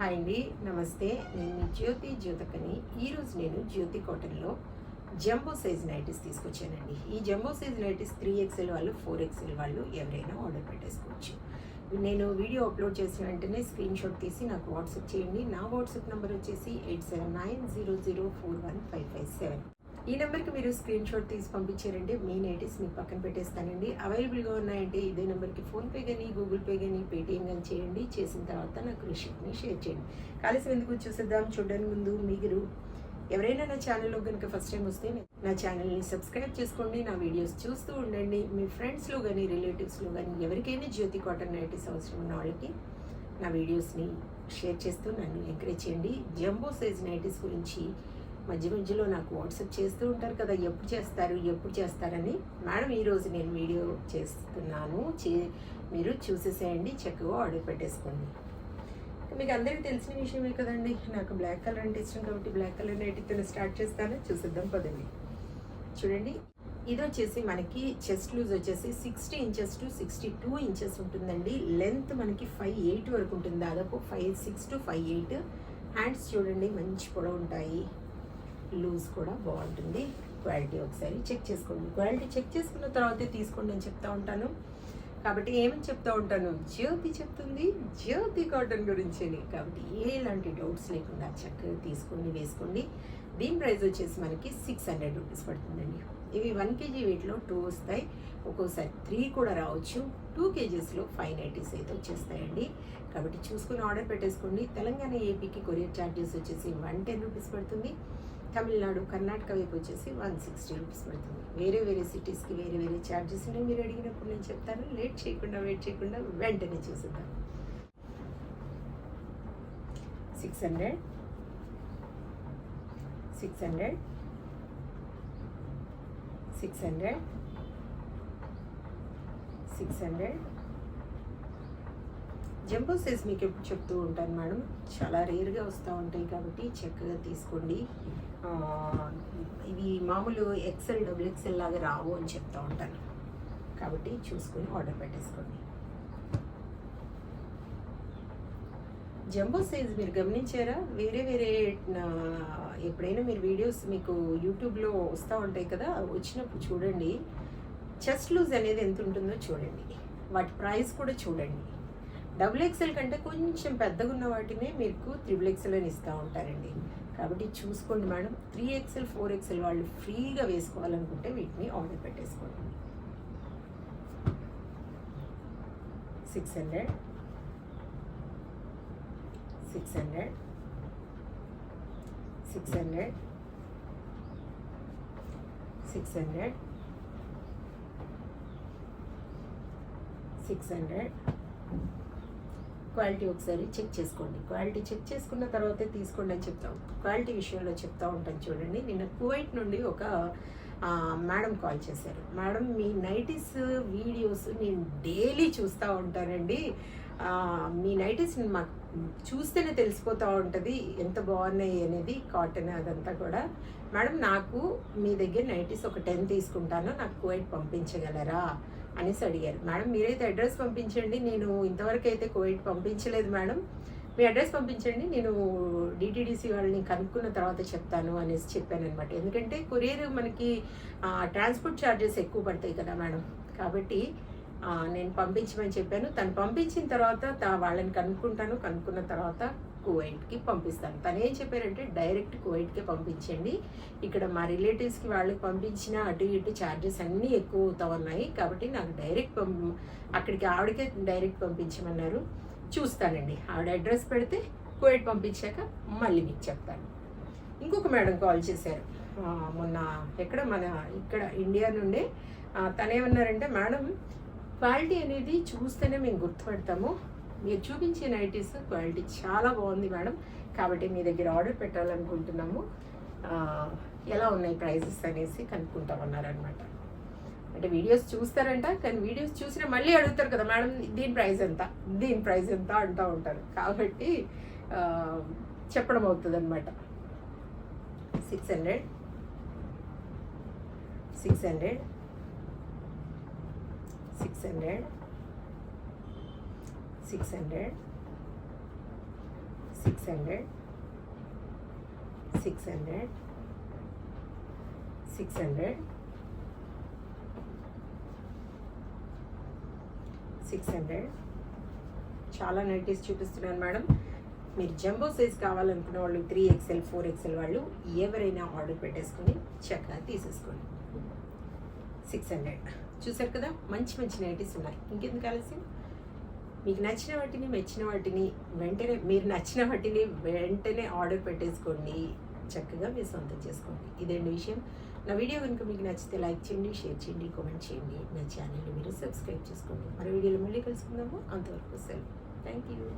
Hi అండి, నమస్తే. నేను మీ జ్యోతికని. ఈరోజు నేను జ్యోతి కాటన్లో జంబో సైజ్ నైటీస్ తీసుకొచ్చానండి. ఈ జంబో సైజ్ నైటీస్ 3XL వాళ్ళు, 4XL వాళ్ళు ఎవరైనా ఆర్డర్ పెట్టేసుకోవచ్చు. నేను వీడియో అప్లోడ్ చేసిన వెంటనే స్క్రీన్ షాట్ తీసి నాకు వాట్సాప్ చేయండి. నా వాట్సాప్ నెంబర్ వచ్చేసి 8790041557. ఈ నెంబర్కి మీరు స్క్రీన్ షాట్ తీసి పంపించారంటే మీ నైటీస్ మీకు పక్కన పెట్టేస్తానండి. అవైలబుల్గా ఉన్నాయంటే ఇదే నెంబర్కి ఫోన్పే కానీ, గూగుల్ పే కానీ, పేటిఎం కానీ చేయండి. చేసిన తర్వాత నాకు రిసిప్ట్ని షేర్ చేయండి. కలిసి ఎందుకు చూసేద్దాం. చూడడానికి ముందు మీరు ఎవరైనా నా ఛానల్లో కనుక ఫస్ట్ టైం వస్తే నా ఛానల్ని సబ్స్క్రైబ్ చేసుకోండి. నా వీడియోస్ చూస్తూ ఉండండి. మీ ఫ్రెండ్స్లో కానీ, రిలేటివ్స్లో కానీ ఎవరికైనా జ్యోతి కాటన్ నైటీస్ అవసరం ఉన్న వాళ్ళకి నా వీడియోస్ని షేర్ చేస్తూ నన్ను ఎంకరేజ్ చేయండి. జంబో సైజ్ నైటీస్ గురించి మధ్య మధ్యలో నాకు వాట్సాప్ చేస్తూ ఉంటారు కదా, ఎప్పుడు చేస్తారని. మేడం ఈరోజు నేను వీడియో చేస్తున్నాను, మీరు చూసేసేయండి, చక్కగా ఆర్డర్ పెట్టేసుకోండి. మీకు అందరికీ తెలిసిన విషయమే కదండి, నాకు బ్లాక్ కలర్ అంటే ఇష్టం కాబట్టి బ్లాక్ కలర్ నైటీతో స్టార్ట్ చేస్తాను. చూసేద్దాం పదండి. చూడండి, ఇది వచ్చేసి మనకి చెస్ట్ లూజ్ వచ్చేసి 60 ఇంచెస్ టు 62 ఇంచెస్ ఉంటుందండి. లెంత్ మనకి 5'8" వరకు ఉంటుంది, దాదాపు 5'6" to 5'8". హ్యాండ్స్ చూడండి మంచి పొడవు ఉంటాయి, లూజ్ కూడా బాగుంటుంది. క్వాలిటీ ఒకసారి చెక్ చేసుకోండి. క్వాలిటీ చెక్ చేసుకున్న తర్వాతే తీసుకోండి అని చెప్తా ఉంటాను. కాబట్టి ఏమని చెప్తా ఉంటాను, జ్యోతి చెప్తుంది జ్యోతి కాటన్ గురించి. కాబట్టి ఎలాంటి డౌట్స్ లేకుండా చక్కగా తీసుకొని వేసుకోండి. దీని ప్రైస్ వచ్చేసి మనకి 600 రూపీస్ పడుతుందండి. ఇవి 1 kg వెయిట్లో 2 వస్తాయి, ఒక్కోసారి 3 కూడా రావచ్చు. 2 kgsలో 590s అయితే వచ్చేస్తాయండి. కాబట్టి చూసుకుని ఆర్డర్ పెట్టేసుకోండి. తెలంగాణ, ఏపీకి కొరియర్ ఛార్జెస్ వచ్చేసి 110 రూపీస్ పడుతుంది. తమిళనాడు, కర్ణాటక వైపు వచ్చేసి 160 రూపీస్ పడుతుంది. వేరే సిటీస్కి వేరే ఛార్జెస్ ఉన్నాయి. మీరు అడిగినప్పుడు నేను చెప్తాను. వెయిట్ చేయకుండా వెంటనే చూసేద్దాం. 600 600 600 600 జంబో సైజ్ మీకు ఎప్పుడు చెప్తూ ఉంటాను మేడం, చాలా రేర్గా వస్తూ ఉంటాయి కాబట్టి చక్కగా తీసుకోండి. ఇవి మామూలు XL, XXL లాగా రావు అని చెప్తూ ఉంటాను. కాబట్టి చూసుకొని ఆర్డర్ పెట్టేసుకోండి. జంబో సైజ్ మీరు గమనించారా? వేరే ఎప్పుడైనా మీరు వీడియోస్ మీకు యూట్యూబ్లో వస్తూ ఉంటాయి కదా, వచ్చినప్పుడు చూడండి. చెస్ట్ లూజ్ అనేది ఎంత ఉంటుందో చూడండి, వాటి ప్రైస్ కూడా చూడండి. XXL కంటే కొంచెం పెద్దగా ఉన్న వాటినే మీకు XXL అని ఇస్తూ ఉంటారండి. కాబట్టి చూసుకోండి మేడం. 3XL, 4XL వాళ్ళు ఫ్రీగా వేసుకోవాలనుకుంటే వీటిని ఆర్డర్ పెట్టేసుకోండి. 600 600 600 600 600 క్వాలిటీ ఒకసారి చెక్ చేసుకోండి. క్వాలిటీ చెక్ చేసుకున్న తర్వాతే తీసుకోండి అని చెప్తాం. క్వాలిటీ విషయంలో చెప్తా ఉంటాను. చూడండి, నిన్న కువైట్ నుండి ఒక మేడం కాల్ చేశారు. మేడం, మీ నైటీస్ వీడియోస్ నేను డైలీ చూస్తూ ఉంటానండి. మీ నైటీస్ మాకు చూస్తేనే తెలిసిపోతూ ఉంటుంది ఎంత బాగున్నాయి అనేది, కాటన్ అదంతా కూడా. మేడం, నాకు మీ దగ్గర నైటీస్ ఒక 10 తీసుకుంటాను, నాకు కువైట్ పంపించగలరా అనేసి అడిగారు. మేడం, మీరైతే అడ్రస్ పంపించండి. నేను ఇంతవరకు అయితే కువైట్ పంపించలేదు మేడం, మీ అడ్రస్ పంపించండి, నేను DTDC వాళ్ళని కనుక్కున్న తర్వాత చెప్తాను అనేసి చెప్పాను అనమాట. ఎందుకంటే కొరియర్ మనకి ట్రాన్స్పోర్ట్ ఛార్జెస్ ఎక్కువ పడతాయి కదా మేడం. కాబట్టి నేను పంపించమని చెప్పాను. తను పంపించిన తర్వాత వాళ్ళని కనుక్కున్న తర్వాత కువైట్కి పంపిస్తాను. తను ఏం చెప్పారంటే డైరెక్ట్ కువైట్కే పంపించండి, ఇక్కడ మా రిలేటివ్స్కి వాళ్ళకి పంపించిన అటు ఇటు ఛార్జెస్ అన్నీ ఎక్కువ అవుతా ఉన్నాయి, కాబట్టి నాకు డైరెక్ట్ అక్కడికి ఆవిడకే డైరెక్ట్ పంపించమన్నారు. చూస్తానండి, ఆవిడ అడ్రస్ పెడితే కువైట్ పంపించాక మళ్ళీ మీకు చెప్తాను. ఇంకొక మేడం కాల్ చేశారు మొన్న, ఇక్కడ ఇండియా నుండే. తనేమన్నారంటే, మేడం క్వాలిటీ అనేది చూస్తేనే మేము గుర్తుపడతాము, మీరు చూపించే నైటీస్ క్వాలిటీ చాలా బాగుంది మేడం, కాబట్టి మీ దగ్గర ఆర్డర్ పెట్టాలనుకుంటున్నాము, ఎలా ఉన్నాయి ప్రైజెస్ అనేసి కనుక్కుంటామన్నారనమాట. అంటే వీడియోస్ చూస్తారంట, కానీ వీడియోస్ చూసినా మళ్ళీ అడుగుతారు కదా మేడం, దీని ప్రైస్ ఎంత అంటూ ఉంటారు. కాబట్టి చెప్పడం అవుతుంది అనమాట. 600 600 600 600 600, 600, 600, 600. చాలా నైటీస్ చూపిస్తున్నాను మేడం. మీరు జంబో సైజ్ కావాలనుకున్న వాళ్ళు 3XL 4XL వాళ్ళు ఎవరైనా ఆర్డర్ పెట్టేసుకొని చక్కగా తీసేసుకోండి. 600 చూసారు కదా, మంచి మంచి నైటీస్ ఉన్నాయి. ఇంకెందుకు ఆలస్యం, మీకు నచ్చిన వాటిని మెచ్చిన వాటిని వెంటనే, మీరు నచ్చిన వాటిని వెంటనే ఆర్డర్ పెట్టేసుకోండి, చక్కగా మీరు సొంతం చేసుకోండి. ఇదేంటి విషయం. నా వీడియో కనుక మీకు నచ్చితే లైక్ చేయండి, షేర్ చేయండి, కామెంట్ చేయండి. నా ఛానల్ని మీరు సబ్స్క్రైబ్ చేసుకోండి. మరో వీడియోలో మళ్ళీ కలుసుకుందాము. అంతవరకు సెలవు. Thank you.